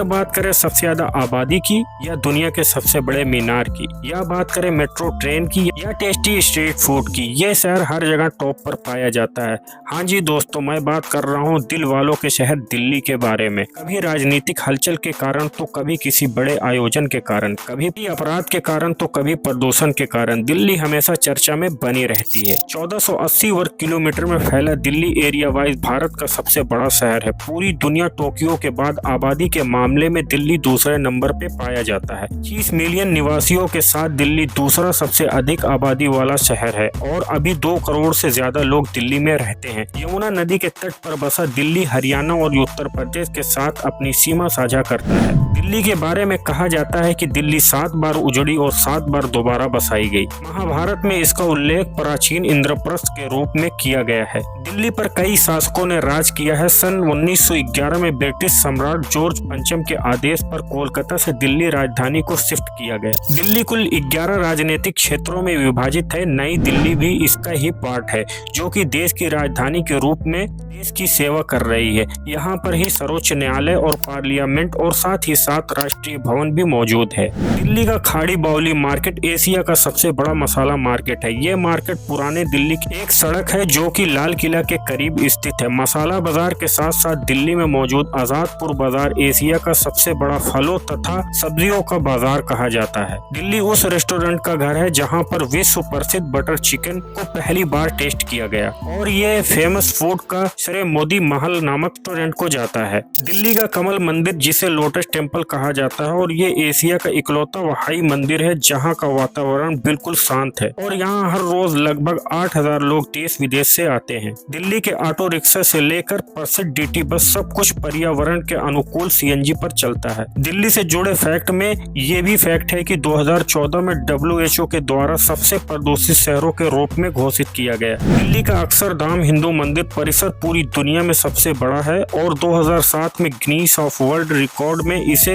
बात करें सबसे ज्यादा आबादी की, या दुनिया के सबसे बड़े मीनार की, या बात करें मेट्रो ट्रेन की, या टेस्टी स्ट्रीट फूड की, ये शहर हर जगह टॉप पर पाया जाता है। हाँ जी दोस्तों, मैं बात कर रहा हूँ दिल वालों के शहर दिल्ली के बारे में। कभी राजनीतिक हलचल के कारण तो कभी किसी बड़े आयोजन के कारण, कभी भी अपराध के कारण तो कभी प्रदूषण के कारण दिल्ली हमेशा चर्चा में बनी रहती है। 1480 वर्ग किलोमीटर में फैला दिल्ली एरिया वाइज भारत का सबसे बड़ा शहर है। पूरी दुनिया टोक्यो के बाद आबादी के मामले में दिल्ली दूसरे नंबर पे पाया जाता है। 30 मिलियन निवासियों के साथ दिल्ली दूसरा सबसे अधिक आबादी वाला शहर है और अभी 2 करोड़ से ज्यादा लोग दिल्ली में रहते हैं। यमुना नदी के तट पर बसा दिल्ली हरियाणा और उत्तर प्रदेश के साथ अपनी सीमा साझा करता है। दिल्ली के बारे में कहा जाता है कि दिल्ली 7 बार उजड़ी और 7 बार दोबारा बसाई गई। महाभारत में इसका उल्लेख प्राचीन इंद्रप्रस्थ के रूप में किया गया है। दिल्ली पर कई शासकों ने राज किया है। सन 1911 में ब्रिटिश सम्राट जॉर्ज पंचम के आदेश पर कोलकाता से दिल्ली राजधानी को शिफ्ट किया गया। दिल्ली कुल 11 राजनीतिक क्षेत्रों में विभाजित है। नई दिल्ली भी इसका ही पार्ट है, जो कि देश की राजधानी के रूप में देश की सेवा कर रही है। यहाँ पर ही सर्वोच्च न्यायालय और पार्लियामेंट और साथ ही साथ राष्ट्रीय भवन भी मौजूद है। दिल्ली का खाड़ी बावली मार्केट एशिया का सबसे बड़ा मसाला मार्केट है। ये मार्केट पुराने दिल्ली की एक सड़क है जो कि लाल किला के करीब स्थित है। मसाला बाजार के साथ साथ दिल्ली में मौजूद आजादपुर बाजार एशिया का सबसे बड़ा फलों तथा सब्जियों का बाजार कहा जाता है। दिल्ली उस रेस्टोरेंट का घर है जहाँ पर विश्व प्रसिद्ध बटर चिकन को पहली बार टेस्ट किया गया और ये फेमस फूड का श्रेय मोदी महल नामक रेस्टोरेंट को जाता है। दिल्ली का कमल मंदिर जिसे लोटस टेम्पल कहा जाता है और ये एशिया का इकलौता वहाई मंदिर है जहाँ का वातावरण बिल्कुल शांत है और यहाँ हर रोज लगभग 8000 लोग देश विदेश से आते हैं। दिल्ली के ऑटो रिक्शा से लेकर प्रसिद्ध डीटी बस सब कुछ पर्यावरण के अनुकूल सीएनजी पर चलता है। दिल्ली से जुड़े फैक्ट में ये भी फैक्ट है कि 2014 में WHO के द्वारा सबसे प्रदूषित शहरों के रूप में घोषित किया गया। दिल्ली का अक्षरधाम हिंदू मंदिर परिसर पूरी दुनिया में सबसे बड़ा है और 2007 में गिनीज ऑफ वर्ल्ड रिकॉर्ड में इसे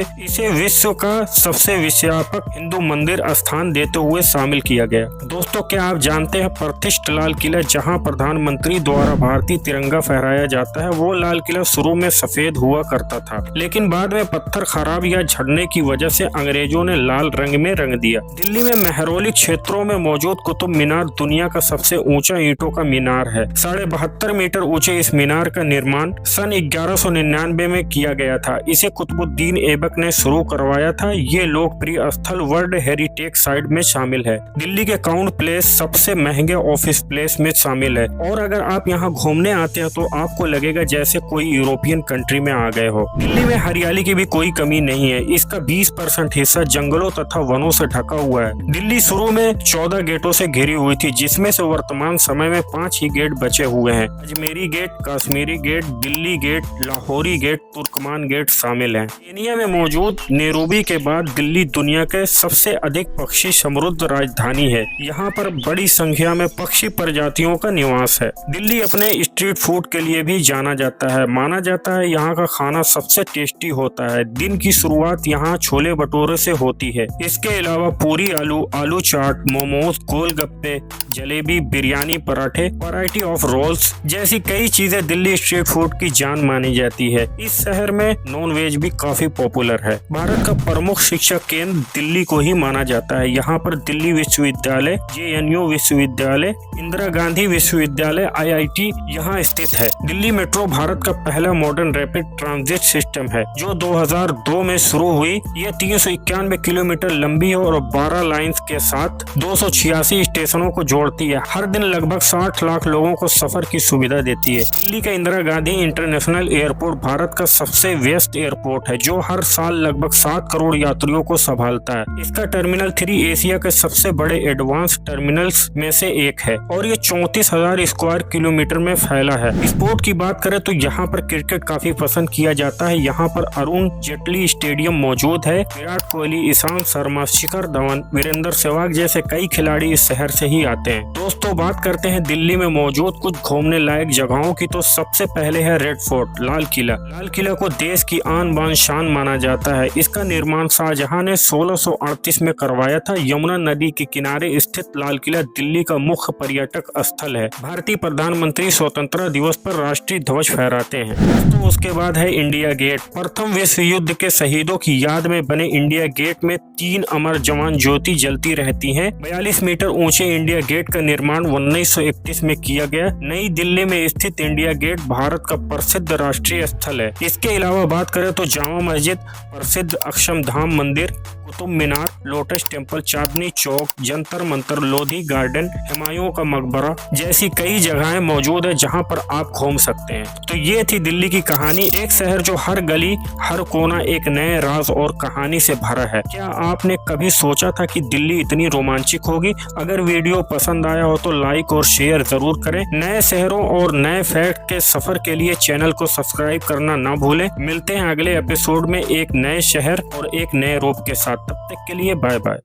विश्व का सबसे व्यापक हिंदू मंदिर स्थान देते हुए शामिल किया गया। दोस्तों, क्या आप जानते हैं प्रतिष्ठित लाल किला जहां प्रधानमंत्री द्वारा भारतीय तिरंगा फहराया जाता है, वो लाल किला शुरू में सफेद हुआ करता था, लेकिन बाद में पत्थर खराब या झड़ने की वजह से अंग्रेजों ने लाल रंग में रंग दिया। दिल्ली में मेहरौली क्षेत्रों में मौजूद कुतुब मीनार दुनिया का सबसे ऊंचा ईंटों का मीनार है। 72.5 मीटर ऊंचे इस मीनार का निर्माण सन 1199 में किया गया था। इसे कुतुबुद्दीन ऐबक ने शुरू करवाया था। ये लोकप्रिय स्थल वर्ल्ड हेरिटेज साइट में शामिल है। दिल्ली के क्राउन प्लेस सबसे महंगे ऑफिस प्लेस में शामिल है और अगर आप यहाँ घूमने आते हैं तो आपको लगेगा जैसे कोई यूरोपियन कंट्री में आ गए हो। दिल्ली में हरियाली की भी कोई कमी नहीं है। इसका 20% हिस्सा जंगलों तथा वनों से ढका हुआ है। दिल्ली शुरू में 14 गेटों से घिरी हुई थी, जिसमें से वर्तमान समय में 5 ही गेट बचे हुए हैं। Ajmeri gate, Kashmiri gate, Delhi gate, Lahori gate, Turkman gate शामिल हैं। केनिया में मौजूद नैरोबी के बाद दिल्ली दुनिया के सबसे अधिक पक्षी समृद्ध राजधानी है। यहाँ पर बड़ी संख्या में पक्षी प्रजातियों का निवास है। दिल्ली अपने स्ट्रीट फूड के लिए भी जाना जाता है। माना जाता है यहाँ का खाना सबसे टेस्टी होता है। दिन की शुरुआत यहाँ छोले भटूरे से होती है। इसके अलावा पूरी आलू, आलू चाट, मोमोज, गोलगप्पे, जलेबी, बिरयानी, पराठे, वैरायटी ऑफ रोल्स जैसी कई चीजें दिल्ली स्ट्रीट फूड की जान मानी जाती है। इस शहर में नॉन वेज भी काफी पॉपुलर है। भारत का प्रमुख शिक्षा केंद्र दिल्ली को ही माना जाता है। यहाँ पर दिल्ली विश्वविद्यालय, JNU विश्वविद्यालय, इंदिरा गांधी विश्वविद्यालय, IIT यहाँ स्थित है। दिल्ली मेट्रो भारत का पहला मॉडर्न रैपिड ट्रांजिट सिस्टम है जो 2002 में शुरू हुई। ये 391 किलोमीटर लंबी है और 12 लाइन्स के साथ 286 स्टेशनों को जोड़ती है। हर दिन लगभग 60 लाख लोगों को सफर की सुविधा देती है। दिल्ली का इंदिरा गांधी इंटरनेशनल एयरपोर्ट भारत का सबसे व्यस्त एयरपोर्ट है जो हर साल लगभग 7 करोड़ यात्रियों को संभालता है। इसका टर्मिनल 3 एशिया के सबसे बड़े एडवांस टर्मिनल्स में से एक है और ये 34,000 स्क्वायर किलोमीटर में फैला है। स्पोर्ट की बात करें तो यहाँ पर क्रिकेट काफी पसंद किया जाता है। यहाँ पर अरुण जेटली स्टेडियम मौजूद है। विराट कोहली, ईशांत शर्मा, शिखर धवन, वीरेंद्र सहवाग जैसे कई खिलाड़ी इस शहर से ही आते हैं। दोस्तों, बात करते हैं दिल्ली में मौजूद कुछ घूमने लायक जगहों की तो सबसे पहले है रेड फोर्ट, लाल किला। लाल किला को देश की आन बान शान माना जाता है। इसका निर्माण शाहजहां ने 1638 में करवाया था। यमुना नदी के किनारे स्थित लाल किला दिल्ली का मुख्य पर्यटक स्थल है। भारतीय प्रधानमंत्री स्वतंत्रता दिवस पर राष्ट्रीय ध्वज फहराते हैं। तो उसके बाद है इंडिया गेट। प्रथम विश्व युद्ध के शहीदों की याद में बने इंडिया गेट में 3 अमर जवान ज्योति जलती रहती हैं। 42 मीटर ऊंचे इंडिया गेट का निर्माण 1931 में किया गया। नई दिल्ली में स्थित इंडिया गेट भारत का प्रसिद्ध राष्ट्रीय स्थल है। इसके अलावा बात करें तो जामा मस्जिद, प्रसिद्ध अक्षरधाम मंदिर, Qutub Minar, lotus temple, Chandni Chowk, Jantar Mantar, Lodhi garden, Humayun का मकबरा जैसी कई जगहें मौजूद है जहां पर आप घूम सकते हैं। तो ये थी दिल्ली की कहानी। एक शहर जो हर गली हर कोना एक नए राज और कहानी से भरा है। क्या आपने कभी सोचा था कि दिल्ली इतनी रोमांचक होगी? अगर वीडियो पसंद आया हो तो लाइक और शेयर जरूर करें। नए शहरों और नए फैक्ट के सफर के लिए चैनल को सब्सक्राइब करना ना भूलें। मिलते हैं अगले एपिसोड में एक नए शहर और एक नए रूप के साथ। तब तक के लिए बाय बाय।